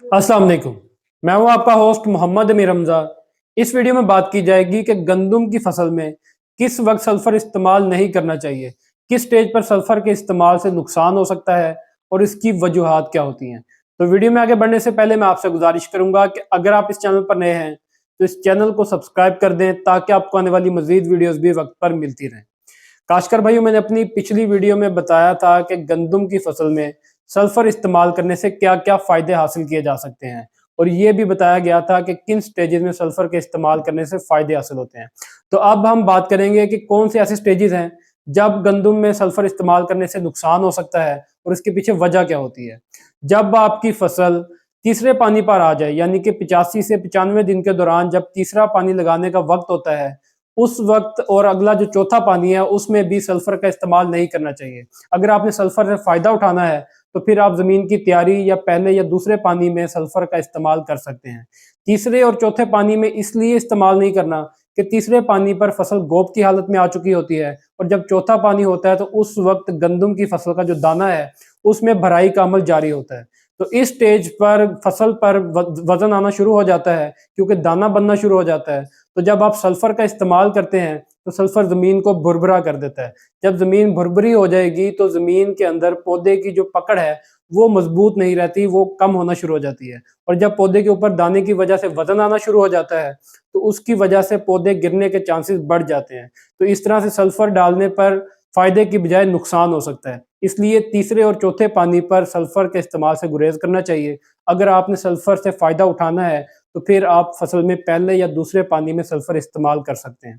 अस्सलाम वालेकुम। मैं हूं आपका होस्ट मोहम्मद अमीर हमजा। इस वीडियो में बात की जाएगी कि गंदम की फसल में किस वक्त सल्फर इस्तेमाल नहीं करना चाहिए, किस स्टेज पर सल्फर के इस्तेमाल से नुकसान हो सकता है और इसकी वजूहात क्या होती हैं। तो वीडियो में आगे बढ़ने से पहले मैं आपसे गुजारिश करूंगा कि अगर आप इस चैनल पर नए हैं तो इस चैनल को सब्सक्राइब कर दें ताकि आपको आने वाली मजीद वीडियोस भी वक्त पर मिलती रहें। काशकर भाइयों, मैंने अपनी पिछली वीडियो में बताया था कि गंदम की फसल में सल्फर इस्तेमाल करने से क्या क्या फायदे हासिल किए जा सकते हैं और ये भी बताया गया था कि किन स्टेजेस में सल्फर के इस्तेमाल करने से फायदे हासिल होते हैं। तो अब हम बात करेंगे कि कौन से ऐसे स्टेजेस हैं जब गंदम में सल्फर इस्तेमाल करने से नुकसान हो सकता है और इसके पीछे वजह क्या होती है। जब आपकी फसल तीसरे पानी पर आ जाए, यानी कि 85 से 95 दिन के दौरान जब तीसरा पानी लगाने का वक्त होता है, उस वक्त और अगला जो चौथा पानी है उसमें भी सल्फर का इस्तेमाल नहीं करना चाहिए। अगर आपने सल्फर से फायदा उठाना है तो फिर आप जमीन की तैयारी या पहले या दूसरे पानी में सल्फर का इस्तेमाल कर सकते हैं। तीसरे और चौथे पानी में इसलिए इस्तेमाल नहीं करना कि तीसरे पानी पर फसल गोब की हालत में आ चुकी होती है और जब चौथा पानी होता है तो उस वक्त गंदम की फसल का जो दाना है उसमें भराई का अमल जारी होता है। तो इस स्टेज पर फसल पर वजन आना शुरू हो जाता है क्योंकि दाना बनना शुरू हो जाता है। तो जब आप सल्फर का इस्तेमाल करते हैं तो सल्फर जमीन को भुरभुरा कर देता है। जब जमीन भुरभुरी हो जाएगी तो जमीन के अंदर पौधे की जो पकड़ है वो मजबूत नहीं रहती, वो कम होना शुरू हो जाती है। और जब पौधे के ऊपर दाने की वजह से वजन आना शुरू हो जाता है तो उसकी वजह से पौधे गिरने के चांसेस बढ़ जाते हैं। तो इस तरह से सल्फर डालने पर फायदे की बजाय नुकसान हो सकता है। इसलिए तीसरे और चौथे पानी पर सल्फर के इस्तेमाल से गुरेज करना चाहिए। अगर आपने सल्फर से फायदा उठाना है तो फिर आप फसल में पहले या दूसरे पानी में सल्फर इस्तेमाल कर सकते हैं।